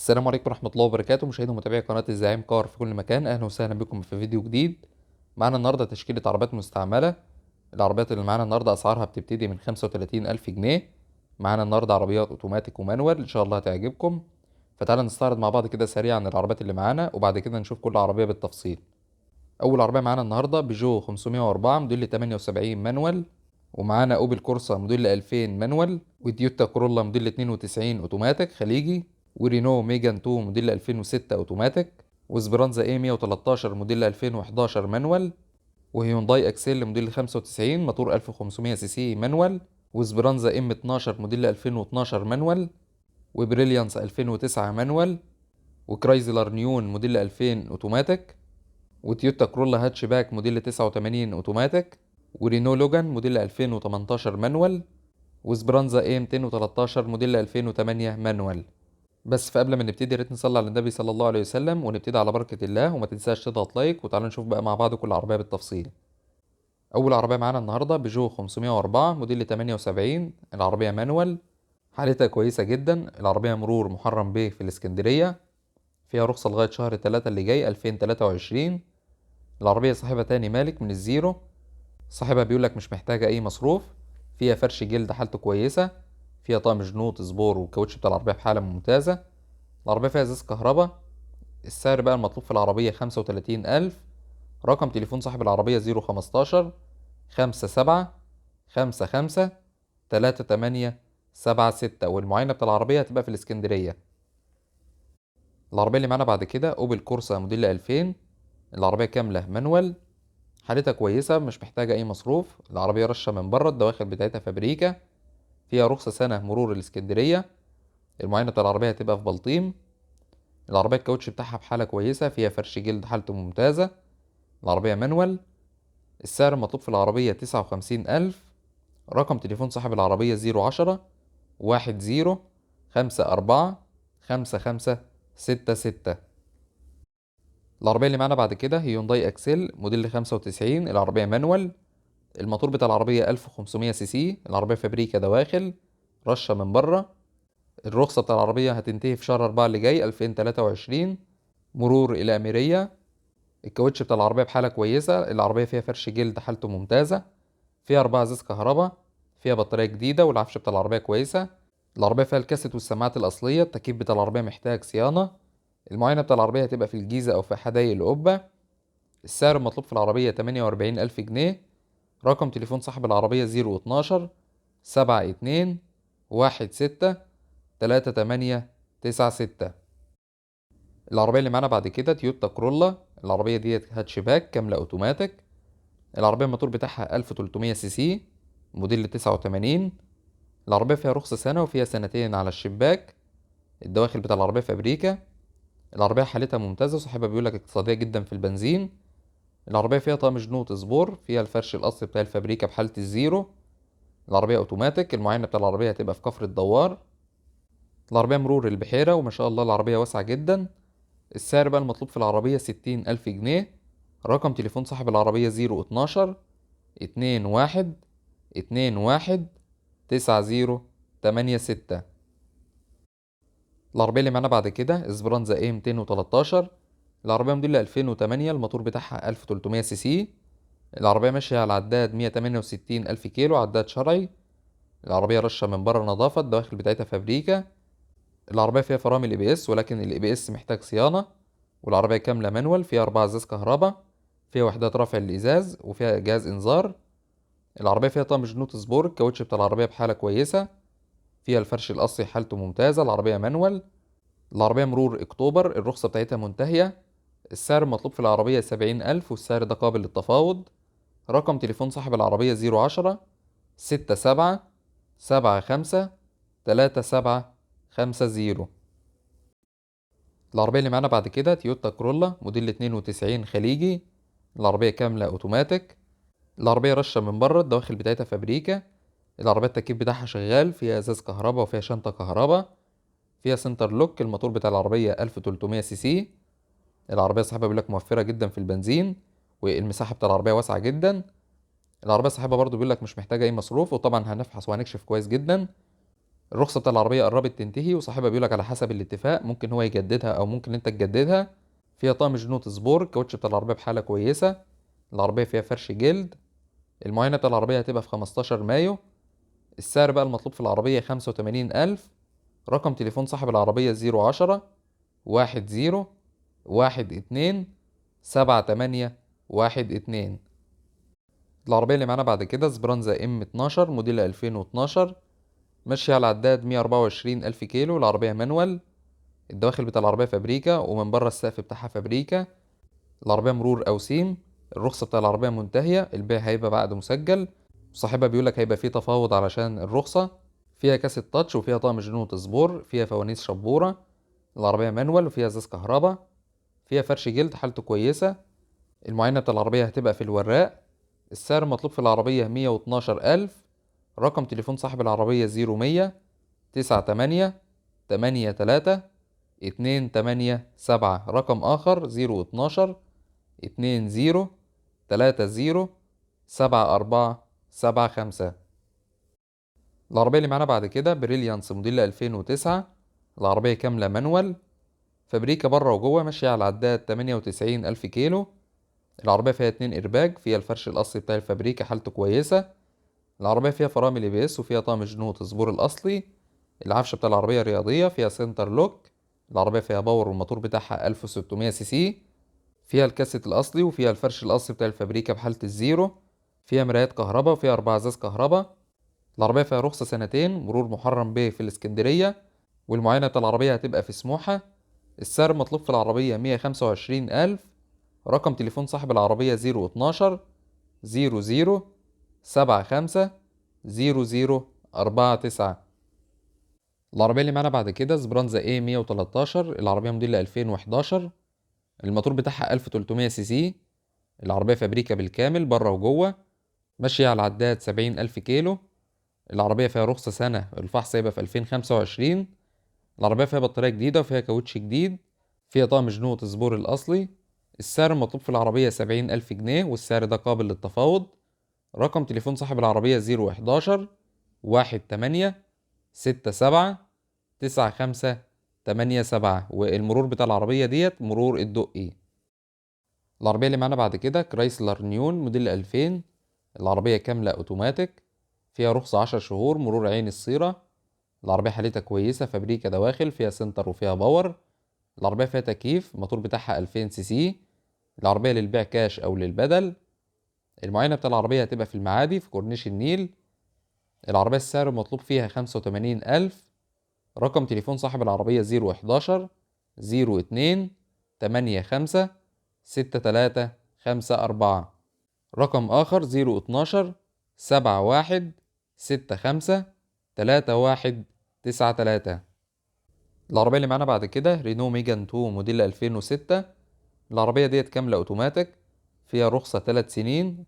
السلام عليكم ورحمة الله وبركاته، مشاهدي ومتابعي قناة الزعيم كار في كل مكان. أهلا وسهلا بكم في فيديو جديد. معانا النهاردة تشكيلة عربيات مستعملة. العربيات اللي معانا النهاردة أسعارها بتبتدي من 35,000 جنيه. معانا النهاردة عربيات أوتوماتيك ومانوال، إن شاء الله هتعجبكم. فتعالى نستعرض مع بعض كده سريعا العربيات اللي معانا، وبعد كده نشوف كل عربية بالتفصيل. أول عربية معانا النهاردة بيجو 504 موديل 78 مانوال، ومعانا أوبل كورسا موديل 2000 مانوال، وديوتا كورولا موديل 92 أوتوماتيك خليجي، ورينو ميجان 2 موديل 2006 اوتوماتيك، وسبرانزا اي 113 موديل 2011 مانوال، وهيونداي اكسيل موديل 95 موتور 1500 سي سي مانوال، وسبرانزا ام 12 موديل 2012 مانوال، وبريليانس 2009 مانوال، وكرايزلر نيون موديل 2000 اوتوماتيك، وتويوتا كرولا هاتشباك موديل 89 اوتوماتيك، ورينو لوجان موديل 2018 مانوال، وسبرانزا اي 213 موديل 2008 مانوال. بس فقبل ما نبتدي يا ريت نصلي على النبي صلى الله عليه وسلم ونبتدي على بركة الله، وما تنساش تضغط لايك. وتعالوا نشوف بقى مع بعض كل عربية بالتفصيل. أول عربية معانا النهاردة بيجو 504 موديل 78. العربية مانوال، حالتها كويسة جدا. العربية مرور محرم به في الإسكندرية، فيها رخصة لغاية شهر 3 اللي جاي 2023. العربية صاحبها تاني مالك من الزيرو. صاحبها بيقولك مش محتاجة أي مصروف. فيها فرش جلد حالته كويسة، فيها طقم جنوط سبور، والكاوتش بتاع العربية بحالة ممتازة. العربية فيها ازاز كهرباء. السعر بقى المطلوب في العربية 35,000. رقم تليفون صاحب العربية 015 57 55 38 76، والمعاينة بتاع العربية هتبقى في الإسكندرية. العربية اللي معانا بعد كده أوبل كورسا موديل 2000. العربية كاملة مانوال، حالتها كويسة مش محتاجة أي مصروف. العربية رشة من بره، الدواخل بتاعتها فابريكا، فيها رخصة سنة مرور الإسكندرية. المعاينة بتاع العربية هتبقى في بلطيم. العربية الكاوتش بتاعها بحالة كويسة، فيها فرش جلد حالته ممتازة. العربية مانوال. السعر المطلوب في العربية 59,000. رقم تليفون صاحب العربية 010 10 54 55 66. العربية اللي معانا بعد كده هيونداي أكسل موديل 95. العربية مانوال، الموتور بتاع العربية 1500 سي سي. العربية فابريكا دواخل، رشة من بره. الرخصة بتاع العربية هتنتهي في شهر 4 اللي جاي 2023. مرور إلى أميرية. الكاوتش بتاع العربية بحالة كويسة. العربية فيها فرش جلد حالته ممتازة، فيها 4 ازاز كهرباء، فيها بطارية جديدة، والعفش بتاع العربية كويسة. العربية فيها الكاسيت والسماعات الأصلية. التكييف بتاع العربية محتاج صيانة. المعاينة بتاع العربية هتبقى في الجيزة أو في حدائق القبة. السعر المطلوب في العربية 48,000 جنيه. رقم تليفون صاحب العربية 012 72 16 38 96. العربية اللي معانا بعد كده تويوتا كرولا. العربية ديت هاتشباك كاملة أوتوماتيك. العربية الموتور بتاعها 1300 سي سي، موديل 89. العربية فيها رخصة سنة، وفيها سنتين على الشباك. الدواخل بتاع العربية في أمريكا. العربية حالتها ممتازة، صاحبها بيقولك اقتصادية جدا في البنزين. العربية فيها طقم جنوط سبور، فيها الفرش الأصلي بتاع الفابريكا بحالة الزيرو. العربية أوتوماتيك. المعاينة بتاع العربية هتبقى في كفر الدوار. العربية مرور البحيرة، وما شاء الله العربية واسعة جدا. السعر بقى المطلوب في العربية 60,000 جنيه. رقم تليفون صاحب العربية 012 21 21 9086. العربية اللي معانا بعد كده اسبرانزا اي 213. العربية موديل 2008. الموتور بتاعها 1300 سي سي. العربية ماشية على عداد 168 ألف كيلو، عداد شرعي. العربية رشة من بره نظافة، الدواخل بتاعتها فابريكا. العربية فيها فرامل اي بي اس، ولكن الاي بي اس محتاج صيانة. والعربية كاملة مانوال، فيها 4 ازاز كهرباء، فيها وحدات رفع الازاز، وفيها جهاز انذار. العربية فيها طقم جنوط سبور. الكاوتش بتاع العربية بحالة كويسة، فيها الفرش الأصلي حالته ممتازة. العربية مانوال. العربية مرور أكتوبر، الرخصة بتاعتها منتهية. السعر المطلوب في العربية 70,000، والسعر ده قابل للتفاوض. رقم تليفون صاحب العربية 010 67 75 37 50. العربية اللي معانا بعد كده تويوتا كرولا موديل 92 خليجي. العربية كاملة أوتوماتيك. العربية رشة من بره، الدواخل بتاعتها فابريكا. العربية التكييف بتاعها شغال، فيها ازاز كهرباء، وفيها شنطة كهرباء، فيها سنتر لوك. الموتور بتاع العربية 1300 سي سي. العربية صاحبها بيقولك موفرة جدا في البنزين، والمساحة بتاع العربية واسعة جدا. العربية صاحبها برضو بيقولك مش محتاجة أي مصروف، وطبعا هنفحص وهنكشف كويس جدا. الرخصة بتاع العربية قربت تنتهي، وصاحبها بيقولك على حسب الاتفاق ممكن هو يجددها أو ممكن أنت تجددها. فيها طقم جنوط سبور، الكاوتش بتاع العربية بحالة كويسة، العربية فيها فرش جلد. المعاينة بتاع العربية هتبقى في 15 مايو. السعر بقى المطلوب في العربية 85,000. رقم تليفون صاحب العربية 010 10 12 7812. العربية اللي معانا بعد كده سبرانزا ام 12 موديل 2012، ماشية على عداد 124,000 كيلو. العربية مانوال، الدواخل بتاع العربية فابريكا، ومن بره السقف بتاعها فابريكا. العربية مرور أو سيم. الرخصة بتاع العربية منتهية، البيع هيبقى بعد مسجل. صاحبها بيقولك هيبقى فيه تفاوض علشان الرخصة. فيها كاسة تاتش، وفيها طقم جنون تصبور، فيها فوانيس شبورة. العربية مانوال وفيها ازاز كهرباء، فيها فرش جلد حالته كويسة. المعاينة بتاع العربية هتبقى في الوراق. السعر المطلوب في العربية 112,000. رقم تليفون صاحب العربية 0100 98 287. رقم آخر 012 20 30 7475. العربية اللي معانا بعد كده بريليانس موديل 2009. العربية كاملة مانوال، فابريكا بره وجوه، ماشية على عداد 98,000 كيلو. العربية فيها 2 إرباج، فيها الفرش الأصلي بتاع الفابريكا حالته كويسة. العربية فيها فرامل ABS، وفيها طقم جنوط تصبور الأصلي. العفشة بتاع العربية رياضية، فيها سنتر لوك. العربية فيها باور، والموتور بتاعها 1600 سي سي. فيها الكاسيت الأصلي، وفيها الفرش الأصلي بتاع الفابريكا بحالة الزيرو. فيها مرايات كهرباء، وفيها 4 ازاز كهرباء. العربية فيها رخصة سنتين، مرور محرم به في الإسكندرية. والمعاينة بتاع العربية هتبقى في سموحة. السعر المطلوب في العربية 125,000. رقم تليفون صاحب العربية 012 00 75 00 49. العربية اللي معانا بعد كده سبرانزا A 113. العربية موديل 2011، الموتور بتاعها 1300 سي سي. العربية فابريكا بالكامل بره وجوه، ماشية على عداد 70,000 كيلو. العربية فيها رخصة سنة، الفحص هيبقى في 2025. العربية فيها بطارية جديدة، وفيها كاوتش جديد. فيها طقم جنوط الزبور الأصلي. السعر المطلوب في العربية 70,000 جنيه، والسعر ده قابل للتفاوض. رقم تليفون صاحب العربية 011 18 67 95 87. والمرور بتاع العربية ديت مرور الدقي. العربية اللي معانا بعد كده كرايسلر نيون موديل 2000. العربية كاملة اوتوماتيك، فيها رخصة 10 شهور، مرور عين الصيرة. العربية حالتها كويسة، فابريكا دواخل، فيها سنتر وفيها باور. العربية فيها تكييف، الموتور بتاعها 2000 سي سي. العربية للبيع كاش أو للبدل. المعاينة بتاع العربية هتبقى في المعادي في كورنيش النيل. العربية السعر المطلوب فيها 85,000. رقم تليفون صاحب العربية 011 02 85 6354. رقم آخر 012 71 65 3193. العربية اللي معانا بعد كده رينو ميجان 2 موديل 2006. العربية ديت كاملة اوتوماتيك، فيها رخصة 3 سنين.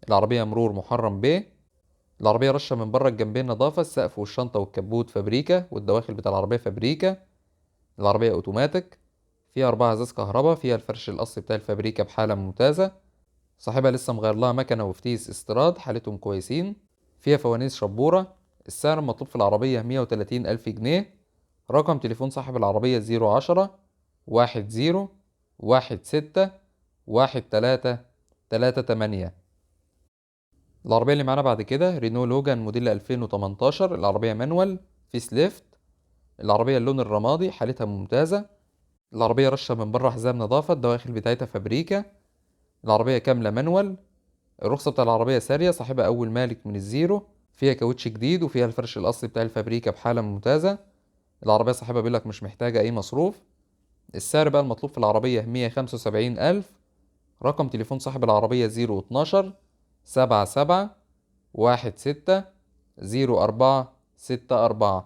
العربية مرور محرم به. العربية رشة من بره الجنبين نظافة، السقف والشنطة والكبوت فابريكا، والدواخل بتاع العربية فابريكا. العربية اوتوماتيك، فيها 4 ازاز كهرباء، فيها الفرش الأصلي بتاع الفابريكا بحالة ممتازة. صاحبها لسه مغير لها مكنة وفتيس استيراد، حالتهم كويسين. فيها فوانيس شبورة. السعر المطلوب في العربية 130,000 جنيه. رقم تليفون صاحب العربية 010 10 16 13 38. العربية اللي معانا بعد كده رينو لوجان موديل 2018. العربية مانوال فيس ليفت. العربية اللون الرمادي، حالتها ممتازة. العربية رشة من بره حزام نظافة، الدواخل بتاعتها فابريكا. العربية كاملة مانوال. الرخصة بتاع العربية سارية، صاحبها أول مالك من الزيرو. فيها كاوتش جديد، وفيها الفرش الأصلي بتاع الفابريكا بحالة ممتازة. العربية صاحبها بيقولك مش محتاجة أي مصروف. السعر بقى المطلوب في العربية 175,000. رقم تليفون صاحب العربية 012 77 16 04 64.